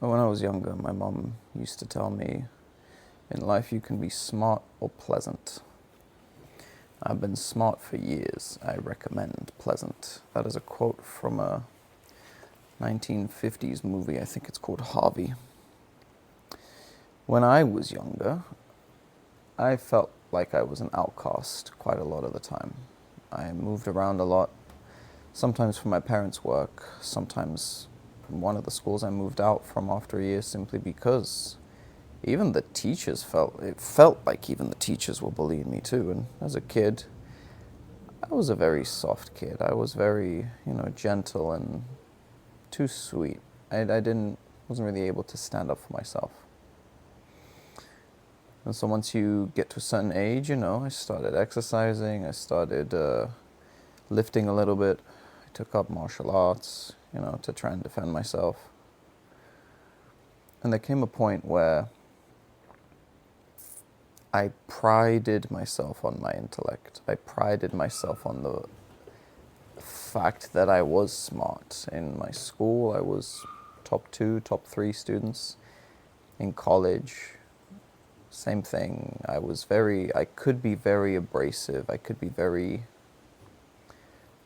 When I was younger, my mom used to tell me, in life you can be smart or pleasant. I've been smart for years. I recommend pleasant. That is a quote from a 1950s movie. I think it's called Harvey. When I was younger, I felt like I was an outcast quite a lot of the time. I moved around a lot, sometimes for my parents' work, sometimes from one of the schools I moved out from after a year simply because even the teachers felt like even the teachers were bullying me too. And as a kid, I was a very soft kid. I was very, gentle and too sweet. Wasn't really able to stand up for myself. And so once you get to a certain age, I started exercising, I started lifting a little bit, I took up martial arts, to try and defend myself. And there came a point where I prided myself on my intellect. I prided myself on the fact that I was smart. In my school, I was top 2, top 3 students. In college, same thing. I could be very abrasive. I could be very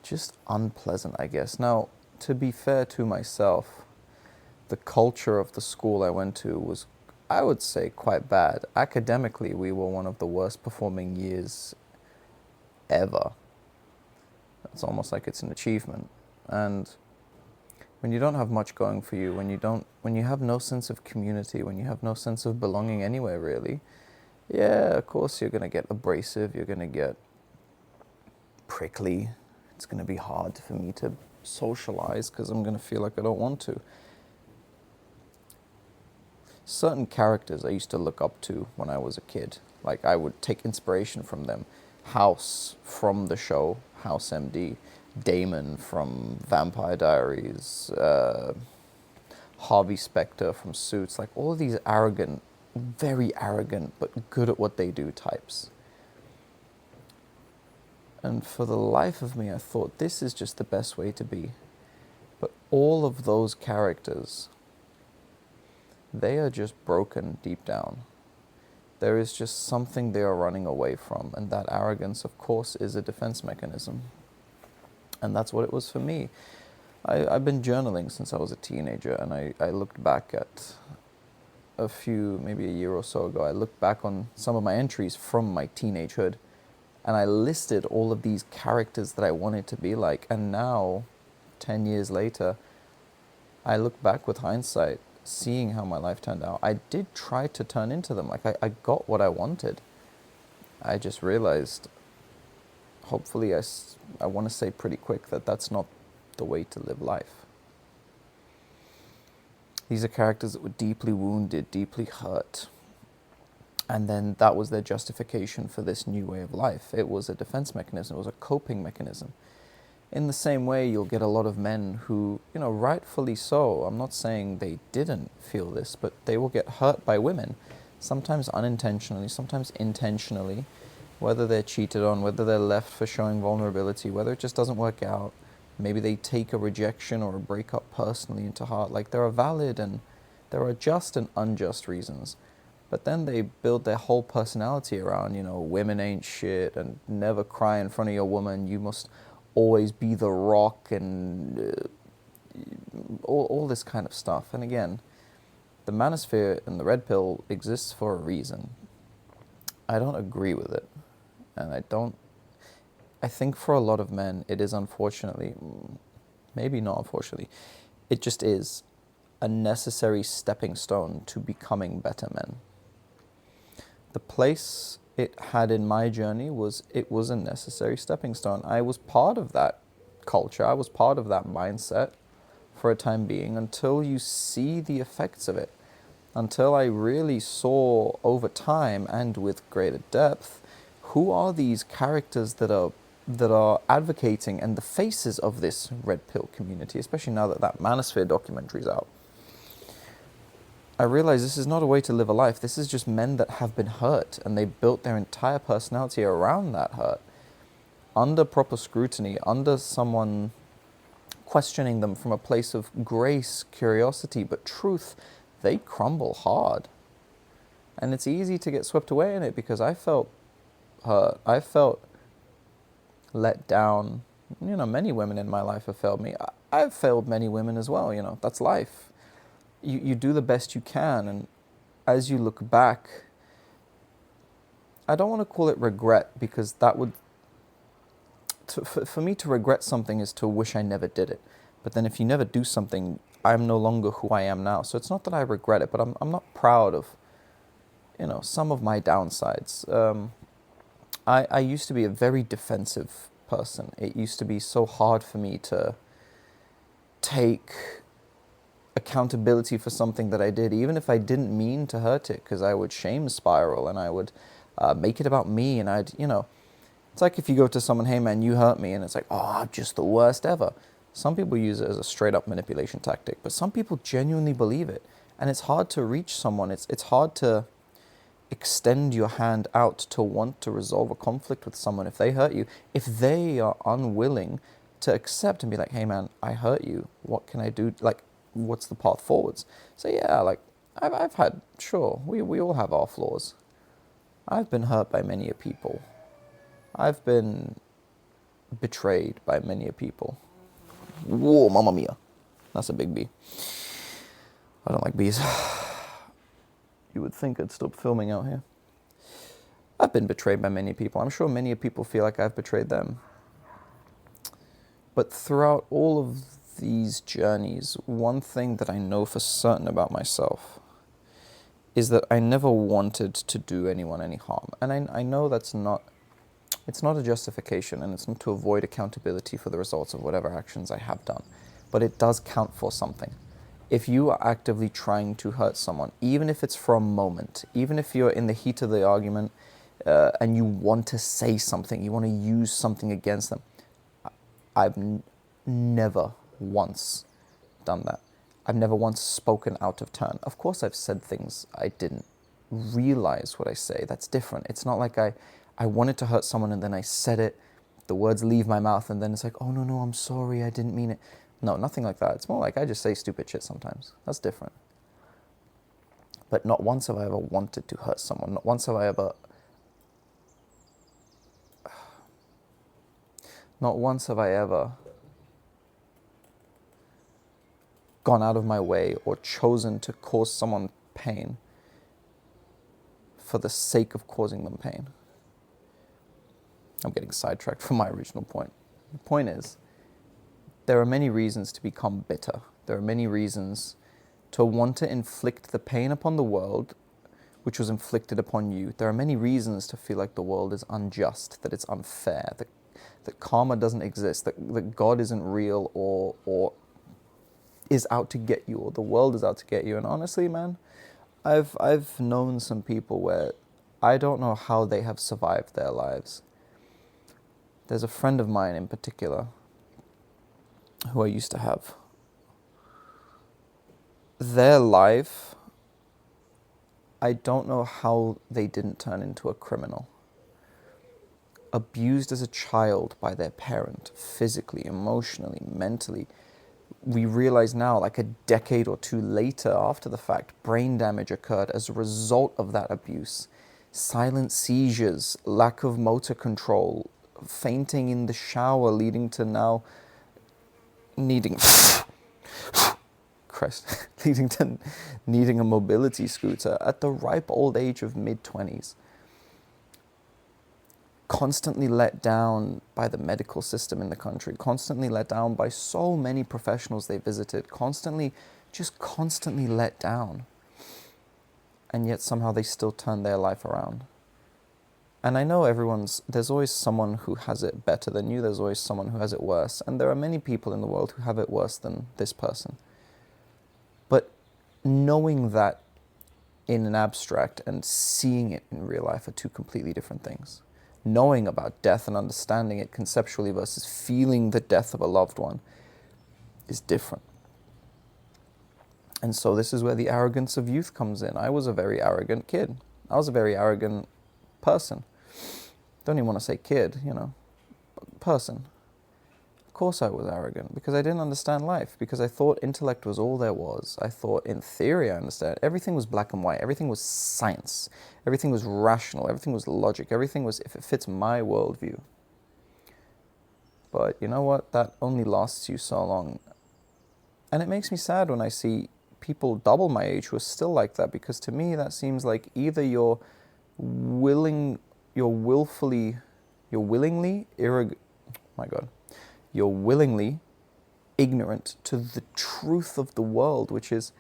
just unpleasant, I guess. Now, to be fair to myself, the culture of the school I went to was, I would say, quite bad. Academically, we were one of the worst performing years ever. It's almost like it's an achievement. And when you don't have much going for you, when you have no sense of community, when you have no sense of belonging anywhere really, yeah, of course you're going to get abrasive, you're going to get prickly. It's going to be hard for me to socialize because I'm going to feel like I don't want to. Certain characters I used to look up to when I was a kid. Like, I would take inspiration from them. House from the show House MD, Damon from Vampire Diaries, Harvey Specter from Suits, like all of these arrogant, very arrogant, but good at what they do types. And for the life of me, I thought this is just the best way to be. But all of those characters, they are just broken deep down. There is just something they are running away from, and that arrogance, of course, is a defense mechanism. And that's what it was for me. I've been journaling since I was a teenager, and I looked back at maybe a year or so ago, I looked back on some of my entries from my teenagehood, and I listed all of these characters that I wanted to be like. And now, 10 years later, I look back with hindsight, seeing how my life turned out. I did try to turn into them. Like, I got what I wanted. I just realized, hopefully, I want to say pretty quick that that's not the way to live life. These are characters that were deeply wounded, deeply hurt. And then that was their justification for this new way of life. It was a defense mechanism. It was a coping mechanism. In the same way, you'll get a lot of men who, rightfully so, I'm not saying they didn't feel this, but they will get hurt by women, sometimes unintentionally, sometimes intentionally, whether they're cheated on, whether they're left for showing vulnerability, whether it just doesn't work out. Maybe they take a rejection or a breakup personally into heart. Like, there are valid and there are just and unjust reasons. But then they build their whole personality around, women ain't shit and never cry in front of your woman. You must always be the rock and all this kind of stuff. And again, the manosphere and the red pill exists for a reason. I don't agree with it. And I think for a lot of men, it is unfortunately, maybe not unfortunately, it just is a necessary stepping stone to becoming better men. The place it had in my journey it was a necessary stepping stone. I was part of that culture. I was part of that mindset for a time being until you see the effects of it. Until I really saw over time and with greater depth, who are these characters that are advocating and the faces of this red pill community, especially now that Manosphere documentary is out. I realize this is not a way to live a life. This is just men that have been hurt, and they built their entire personality around that hurt. Under proper scrutiny, under someone questioning them from a place of grace, curiosity, but truth, they crumble hard. And it's easy to get swept away in it because I felt hurt. I felt let down. You know, many women in my life have failed me. I've failed many women as well, you know, that's life. You do the best you can, and as you look back, I don't want to call it regret, because that would, for me to regret something is to wish I never did it. But then if you never do something, I'm no longer who I am now. So it's not that I regret it, but I'm not proud of, you know, some of my downsides. I used to be a very defensive person. It used to be so hard for me to take accountability for something that I did, even if I didn't mean to hurt it, because I would shame spiral and I would make it about me, and I'd, you know, it's like if you go to someone, hey man, you hurt me, and it's like, oh, I'm just the worst ever. Some people use it as a straight up manipulation tactic, but some people genuinely believe it, and it's hard to reach someone. It's hard to extend your hand out to want to resolve a conflict with someone if they hurt you, if they are unwilling to accept and be like, hey man, I hurt you, what can I do, like, what's the path forwards? So yeah, like, I've had, sure, we all have our flaws. I've been hurt by many a people. I've been betrayed by many a people. Whoa, mamma mia. That's a big bee. I don't like bees. You would think I'd stop filming out here. I've been betrayed by many people. I'm sure many people feel like I've betrayed them. But throughout all of these journeys, one thing that I know for certain about myself is that I never wanted to do anyone any harm. And I know that's not, it's not a justification, and it's not to avoid accountability for the results of whatever actions I have done. But it does count for something. If you are actively trying to hurt someone, even if it's for a moment, even if you're in the heat of the argument and you want to say something, you want to use something against them, I've never once done that. I've never once spoken out of turn. Of course I've said things I didn't realize what I say. That's different. It's not like I wanted to hurt someone and then I said it, the words leave my mouth, and then it's like, oh no, I'm sorry, I didn't mean it. No, nothing like that. It's more like I just say stupid shit sometimes. That's different. But not once have I ever wanted to hurt someone. Not once have I ever... Not once have I ever gone out of my way or chosen to cause someone pain for the sake of causing them pain. I'm getting sidetracked from my original point. The point is, there are many reasons to become bitter. There are many reasons to want to inflict the pain upon the world which was inflicted upon you. There are many reasons to feel like the world is unjust, that it's unfair, that karma doesn't exist, that God isn't real, or is out to get you, or the world is out to get you. And honestly, man, I've known some people where I don't know how they have survived their lives. There's a friend of mine in particular who I used to have. Their life, I don't know how they didn't turn into a criminal. Abused as a child by their parent, physically, emotionally, mentally. We realize now, like a decade or two later after the fact, brain damage occurred as a result of that abuse. Silent seizures, lack of motor control, fainting in the shower, leading to now needing Christ, leading to needing a mobility scooter at the ripe old age of mid-20s. Constantly let down by the medical system in the country, constantly let down by so many professionals they visited, constantly let down. And yet somehow they still turn their life around. And I know there's always someone who has it better than you, there's always someone who has it worse, and there are many people in the world who have it worse than this person. But knowing that in an abstract and seeing it in real life are two completely different things. Knowing about death and understanding it conceptually versus feeling the death of a loved one is different. And so this is where the arrogance of youth comes in. I was a very arrogant kid. I was a very arrogant person. Don't even want to say kid, person. course I was arrogant, because I didn't understand life, because I thought intellect was all there was. I thought in theory I understood. Everything was black and white. Everything was science. Everything was rational. Everything was logic. Everything was if it fits my worldview. But you know what? That only lasts you so long. And it makes me sad when I see people double my age who are still like that, because to me that seems like either you're willingly, you're willingly ignorant to the truth of the world, which is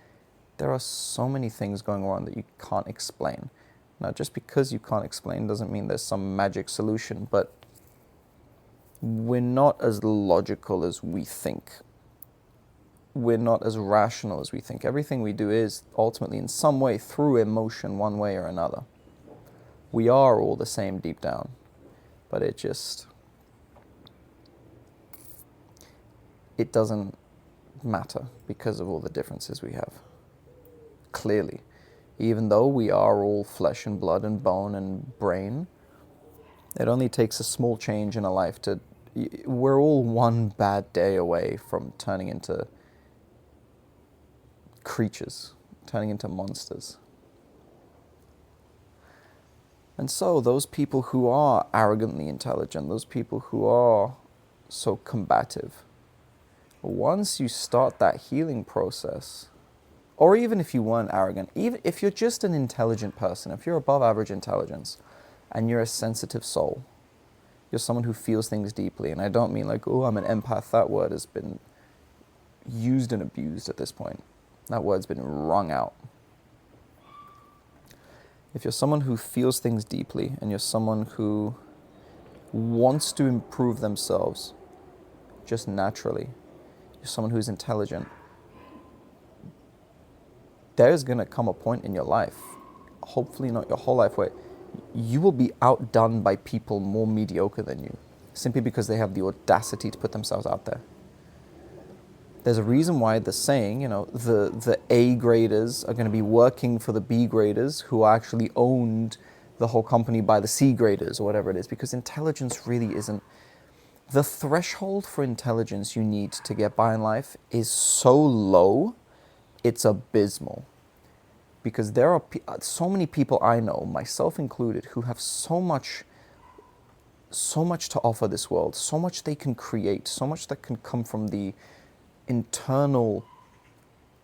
there are so many things going on that you can't explain. Now, just because you can't explain doesn't mean there's some magic solution, but we're not as logical as we think. We're not as rational as we think. Everything we do is ultimately in some way through emotion, one way or another. We are all the same deep down, but it doesn't matter because of all the differences we have. Clearly, even though we are all flesh and blood and bone and brain, it only takes a small change in a life to... We're all one bad day away from turning into creatures, turning into monsters. And so those people who are arrogantly intelligent, those people who are so combative, once you start that healing process, or even if you weren't arrogant, even if you're just an intelligent person, if you're above average intelligence and you're a sensitive soul, you're someone who feels things deeply. And I don't mean like, oh, I'm an empath. That word has been used and abused at this point. That word's been wrung out. If you're someone who feels things deeply and you're someone who wants to improve themselves just naturally, you're someone who's intelligent, there's going to come a point in your life, hopefully not your whole life, where you will be outdone by people more mediocre than you, simply because they have the audacity to put themselves out there. There's a reason why the saying, the A graders are going to be working for the B graders who are actually owned the whole company by the C graders or whatever it is, because intelligence really isn't... The threshold for intelligence you need to get by in life is so low, it's abysmal. Because there are so many people I know, myself included, who have so much to offer this world, so much they can create, so much that can come from the internal,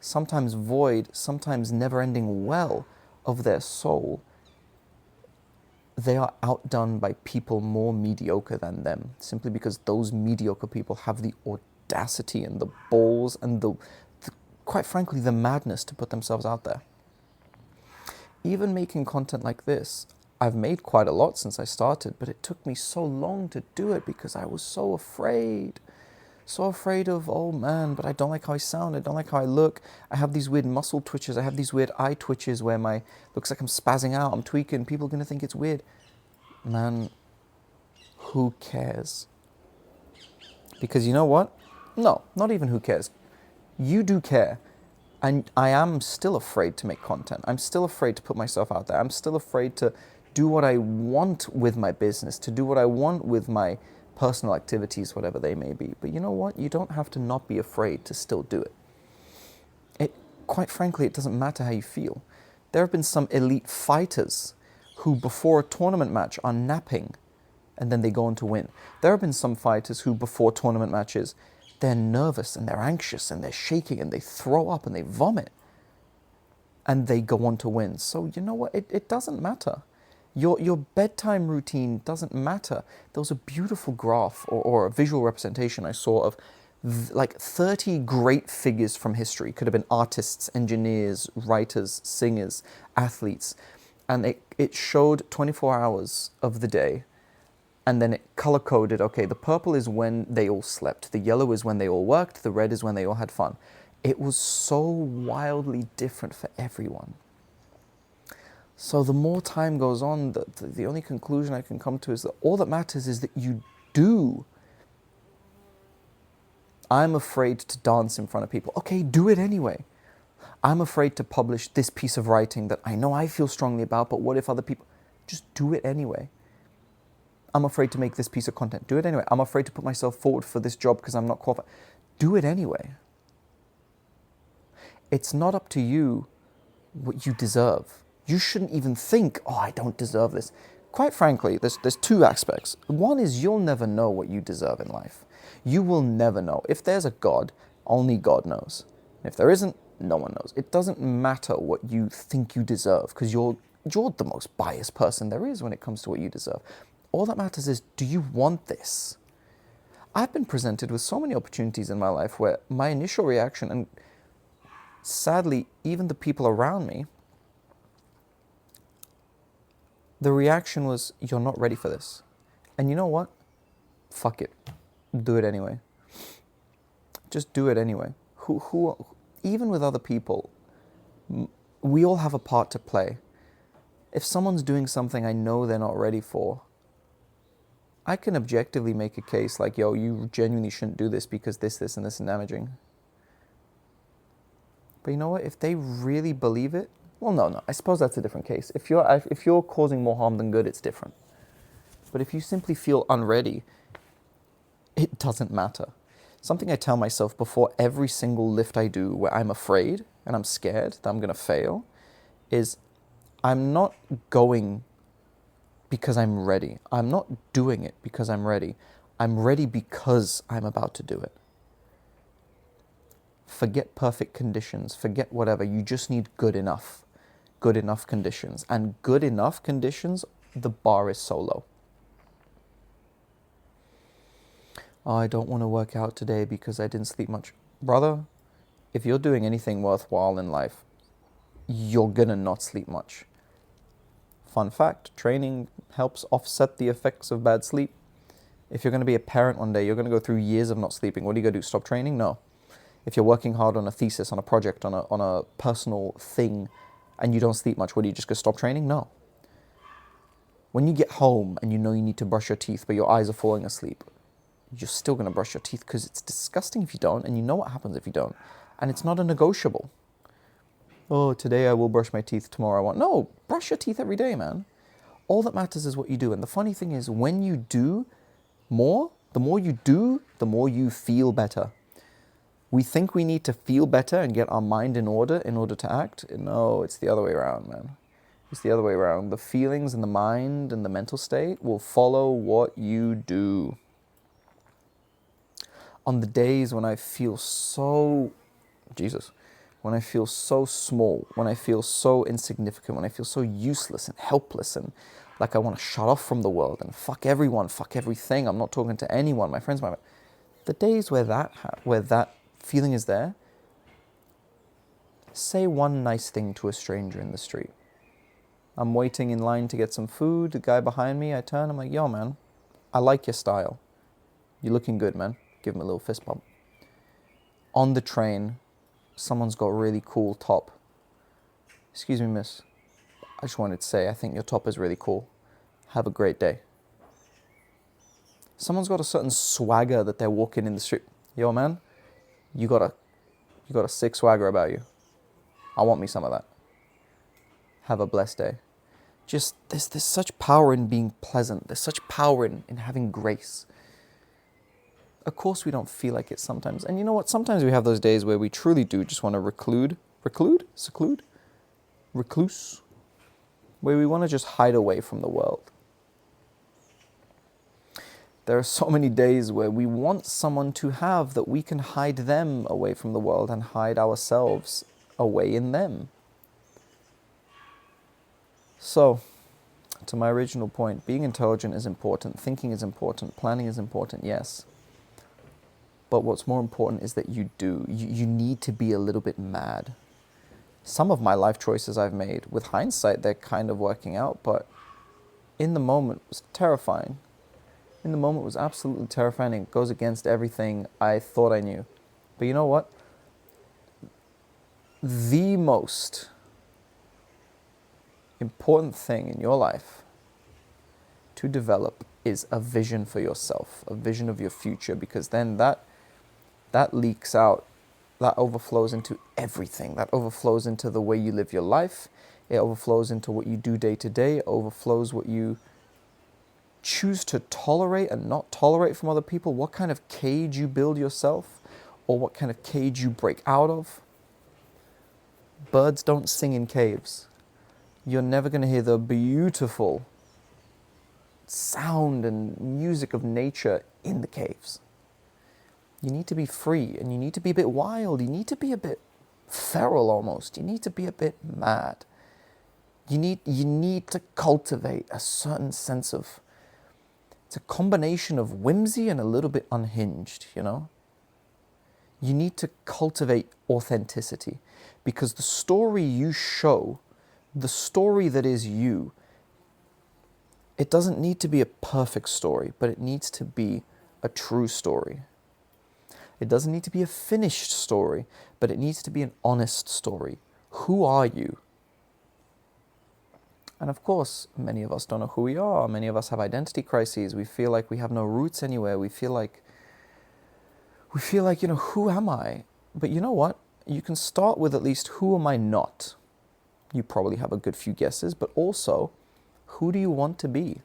sometimes void, sometimes never-ending well of their soul. They are outdone by people more mediocre than them, simply because those mediocre people have the audacity and the balls and quite frankly, the madness to put themselves out there. Even making content like this, I've made quite a lot since I started, but it took me so long to do it because I was so afraid. So afraid of, oh man, but I don't like how I sound, I don't like how I look. I have these weird muscle twitches, I have these weird eye twitches where looks like I'm spazzing out, I'm tweaking, people are going to think it's weird. Man, who cares? Because you know what? No, not even who cares. You do care. And I am still afraid to make content. I'm still afraid to put myself out there. I'm still afraid to do what I want with my business, to do what I want with my personal activities, whatever they may be. But you know what? You don't have to not be afraid to still do it. Quite frankly, it doesn't matter how you feel. There have been some elite fighters who before a tournament match are napping and then they go on to win. There have been some fighters who before tournament matches, they're nervous and they're anxious and they're shaking and they throw up and they vomit and they go on to win. So you know what? It doesn't matter. Your bedtime routine doesn't matter. There was a beautiful graph or a visual representation I saw of like 30 great figures from history. Could have been artists, engineers, writers, singers, athletes. And it showed 24 hours of the day. And then it color-coded, okay, the purple is when they all slept. The yellow is when they all worked. The red is when they all had fun. It was so wildly different for everyone. So the more time goes on, the only conclusion I can come to is that all that matters is that you do. I'm afraid to dance in front of people. Okay, do it anyway. I'm afraid to publish this piece of writing that I know I feel strongly about, but what if other people... Just do it anyway. I'm afraid to make this piece of content. Do it anyway. I'm afraid to put myself forward for this job because I'm not qualified. Do it anyway. It's not up to you what you deserve. You shouldn't even think, oh, I don't deserve this. Quite frankly, there's two aspects. One is you'll never know what you deserve in life. You will never know. If there's a God, only God knows. If there isn't, no one knows. It doesn't matter what you think you deserve because you're the most biased person there is when it comes to what you deserve. All that matters is, do you want this? I've been presented with so many opportunities in my life where my initial reaction, and sadly, even the people around me, the reaction was, you're not ready for this. And you know what? Fuck it. Do it anyway. Just do it anyway. Even with other people, we all have a part to play. If someone's doing something I know they're not ready for, I can objectively make a case like, yo, you genuinely shouldn't do this because this, and this is damaging. But you know what? If they really believe it, well, no. I suppose that's a different case. If you're causing more harm than good, it's different. But if you simply feel unready, it doesn't matter. Something I tell myself before every single lift I do where I'm afraid and I'm scared that I'm going to fail is, I'm not going because I'm ready. I'm not doing it because I'm ready. I'm ready because I'm about to do it. Forget perfect conditions. Forget whatever. You just need good enough. Good enough conditions. And good enough conditions, the bar is so low. Oh, I don't want to work out today because I didn't sleep much. Brother, if you're doing anything worthwhile in life, you're going to not sleep much. Fun fact, training helps offset the effects of bad sleep. If you're going to be a parent one day, you're going to go through years of not sleeping. What are you going to do? Stop training? No. If you're working hard on a thesis, on a project, on a personal thing, and you don't sleep much, what do you just go stop training? No. When you get home and you know you need to brush your teeth, but your eyes are falling asleep, you're still going to brush your teeth because it's disgusting if you don't, and you know what happens if you don't. And it's not a negotiable. Oh, today I will brush my teeth, tomorrow I won't. No, brush your teeth every day, man. All that matters is what you do. And the funny thing is, when you do more, the more you do, the more you feel better. We think we need to feel better and get our mind in order to act. No, it's the other way around, man. It's the other way around. The feelings and the mind and the mental state will follow what you do. On the days when I feel so, when I feel so small, when I feel so insignificant, when I feel so useless and helpless and like I want to shut off from the world and fuck everyone, fuck everything, I'm not talking to anyone, my friends, the days where that feeling is there, say one nice thing to a stranger in the street. I'm waiting in line to get some food, the guy behind me, I turn, I'm like, yo man, I like your style. You're looking good, man. Give him a little fist bump. On the train, someone's got a really cool top. Excuse me, miss. I just wanted to say, I think your top is really cool. Have a great day. Someone's got a certain swagger that they're walking in the street. Yo, man, you got a sick swagger about you. I want me some of that. Have a blessed day. Just, there's such power in being pleasant. There's such power in having grace. Of course we don't feel like it sometimes. And you know what? Sometimes we have those days where we truly do just want to recluse, where we want to just hide away from the world. There are so many days where we want someone to have that we can hide them away from the world and hide ourselves away in them. So, to my original point, being intelligent is important, thinking is important, planning is important, yes. But what's more important is that you do. You need to be a little bit mad. Some of my life choices I've made, with hindsight, they're kind of working out, but in the moment it was terrifying. In the moment it was absolutely terrifying. It goes against everything I thought I knew. But you know what? The most important thing in your life to develop is a vision for yourself, a vision of your future, because then that leaks out, that overflows into everything. That overflows into the way you live your life. It overflows into what you do day to day. It overflows what you choose to tolerate and not tolerate from other people, what kind of cage you build yourself, or what kind of cage you break out of. Birds don't sing in caves. You're never going to hear the beautiful sound and music of nature in the caves. You need to be free, and you need to be a bit wild. You need to be a bit feral almost. You need to be a bit mad. You need to cultivate a certain sense of, it's a combination of whimsy and a little bit unhinged, you know? You need to cultivate authenticity, because the story you show, the story that is you, it doesn't need to be a perfect story, but it needs to be a true story. It doesn't need to be a finished story, but it needs to be an honest story. Who are you? And of course, many of us don't know who we are. Many of us have identity crises. We feel like we have no roots anywhere. We feel like, you know, who am I? But you know what? You can start with at least, who am I not? You probably have a good few guesses, but also, who do you want to be?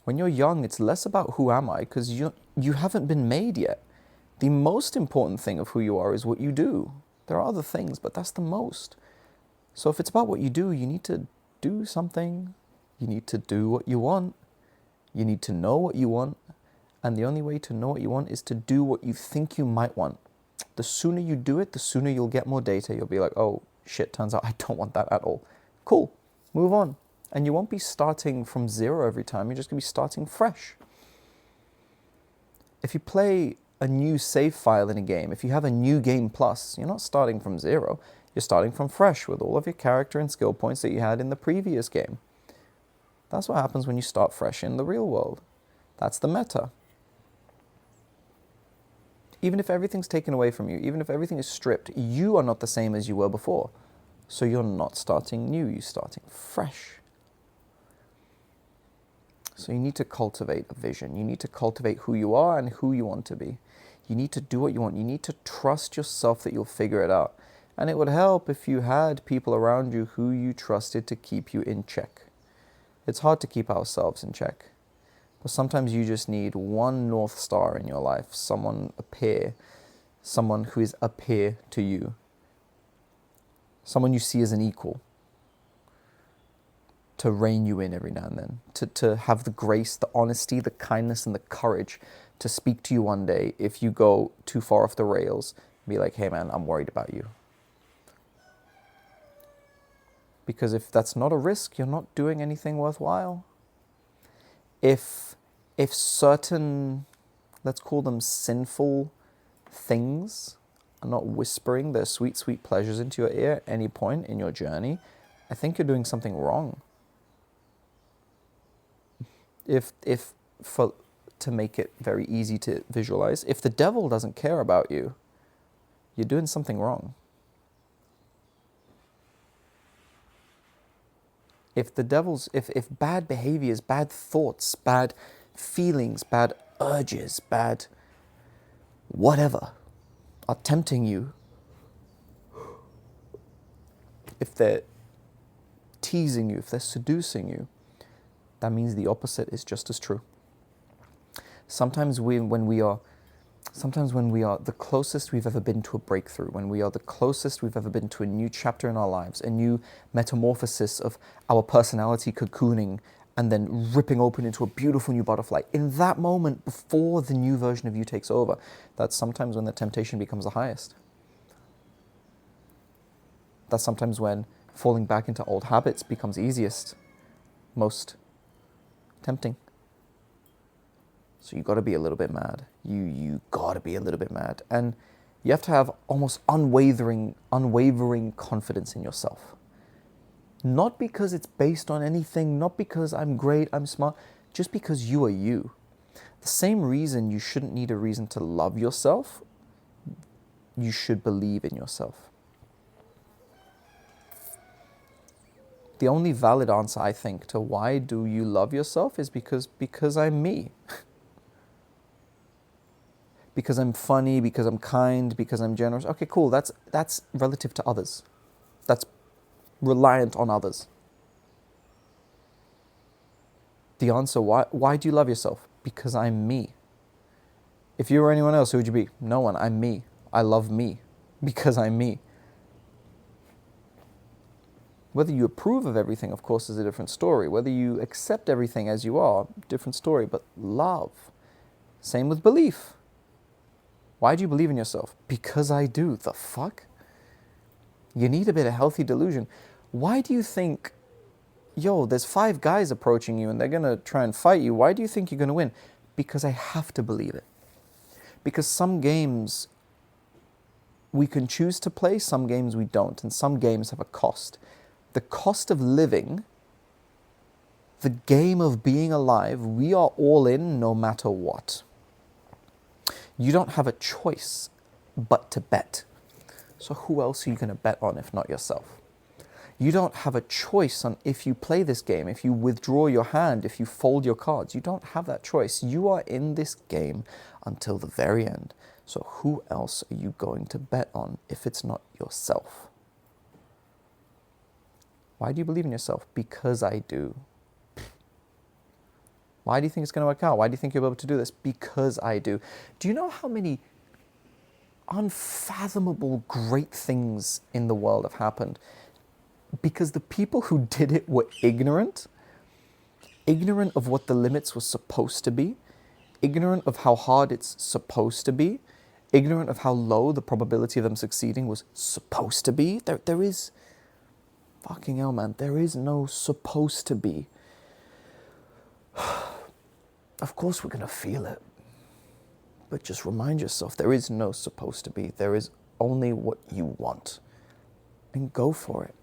When you're young, it's less about who am I, because you haven't been made yet. The most important thing of who you are is what you do. There are other things, but that's the most. So if it's about what you do, you need to do something. You need to do what you want. You need to know what you want. And the only way to know what you want is to do what you think you might want. The sooner you do it, the sooner you'll get more data. You'll be like, oh shit, turns out I don't want that at all. Cool, move on. And you won't be starting from zero every time. You're just going to be starting fresh. If you play a new save file in a game, if you have a new game plus, you're not starting from zero. You're starting from fresh with all of your character and skill points that you had in the previous game. That's what happens when you start fresh in the real world. That's the meta. Even if everything's taken away from you, even if everything is stripped, you are not the same as you were before. So you're not starting new, you're starting fresh. So you need to cultivate a vision. You need to cultivate who you are and who you want to be. You need to do what you want. You need to trust yourself that you'll figure it out. And it would help if you had people around you who you trusted to keep you in check. It's hard to keep ourselves in check. But sometimes you just need one North Star in your life, someone, a peer, someone who is a peer to you, someone you see as an equal, to rein you in every now and then, to have the grace, the honesty, the kindness, and the courage to speak to you one day if you go too far off the rails, be like, hey man, I'm worried about you. Because if that's not a risk, you're not doing anything worthwhile. If certain, let's call them sinful things, are not whispering their sweet, sweet pleasures into your ear at any point in your journey, I think you're doing something wrong. To make it very easy to visualize, if the devil doesn't care about you, you're doing something wrong. If bad behaviors, bad thoughts, bad feelings, bad urges, bad whatever are tempting you, if they're teasing you, if they're seducing you, that means the opposite is just as true. Sometimes when we are the closest we've ever been to a breakthrough, when we are the closest we've ever been to a new chapter in our lives, a new metamorphosis of our personality cocooning and then ripping open into a beautiful new butterfly, in that moment before the new version of you takes over, that's sometimes when the temptation becomes the highest. That's sometimes when falling back into old habits becomes easiest, most tempting. So you got to be a little bit mad. You got to be a little bit mad. And you have to have almost unwavering confidence in yourself. Not because it's based on anything, not because I'm great, I'm smart, just because you are you. The same reason you shouldn't need a reason to love yourself, you should believe in yourself. The only valid answer, I think, to why do you love yourself is because I'm me. Because I'm funny, because I'm kind, because I'm generous. Okay, cool, that's relative to others. That's reliant on others. The answer, why do you love yourself? Because I'm me. If you were anyone else, who would you be? No one. I'm me. I love me because I'm me. Whether you approve of everything, of course, is a different story. Whether you accept everything as you are, different story. But love, same with belief. Why do you believe in yourself? Because I do. The fuck? You need a bit of healthy delusion. Why do you think, there's 5 guys approaching you and they're going to try and fight you. Why do you think you're going to win? Because I have to believe it. Because some games we can choose to play, some games we don't, and some games have a cost. The cost of living, the game of being alive, we are all in no matter what. You don't have a choice but to bet. So who else are you going to bet on if not yourself? You don't have a choice on if you play this game, if you withdraw your hand, if you fold your cards. You don't have that choice. You are in this game until the very end. So who else are you going to bet on if it's not yourself? Why do you believe in yourself? Because I do. Why do you think it's going to work out? Why do you think you'll be able to do this? Because I do. Do you know how many unfathomable great things in the world have happened? Because the people who did it were ignorant of what the limits were supposed to be, ignorant of how hard it's supposed to be, ignorant of how low the probability of them succeeding was supposed to be. There is... Fucking hell, man. There is no supposed to be. Of course we're going to feel it. But just remind yourself, there is no supposed to be. There is only what you want. And go for it.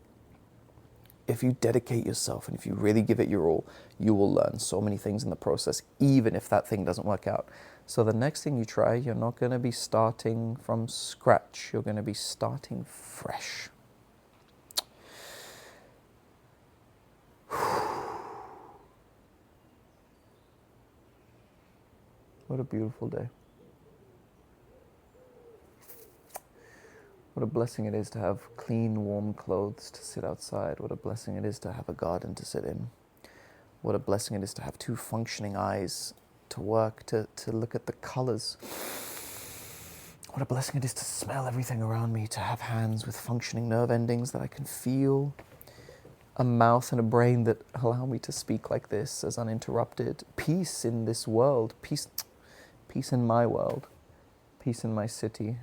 If you dedicate yourself and if you really give it your all, you will learn so many things in the process, even if that thing doesn't work out. So the next thing you try, you're not going to be starting from scratch. You're going to be starting fresh. What a beautiful day. What a blessing it is to have clean, warm clothes to sit outside. What a blessing it is to have a garden to sit in. What a blessing it is to have 2 functioning eyes to work, to look at the colors. What a blessing it is to smell everything around me, to have hands with functioning nerve endings that I can feel, a mouth and a brain that allow me to speak like this as uninterrupted. Peace in this world, peace in my world, peace in my city.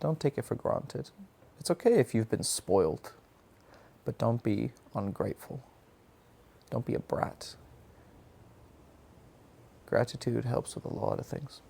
Don't take it for granted. It's okay if you've been spoiled, but don't be ungrateful. Don't be a brat. Gratitude helps with a lot of things.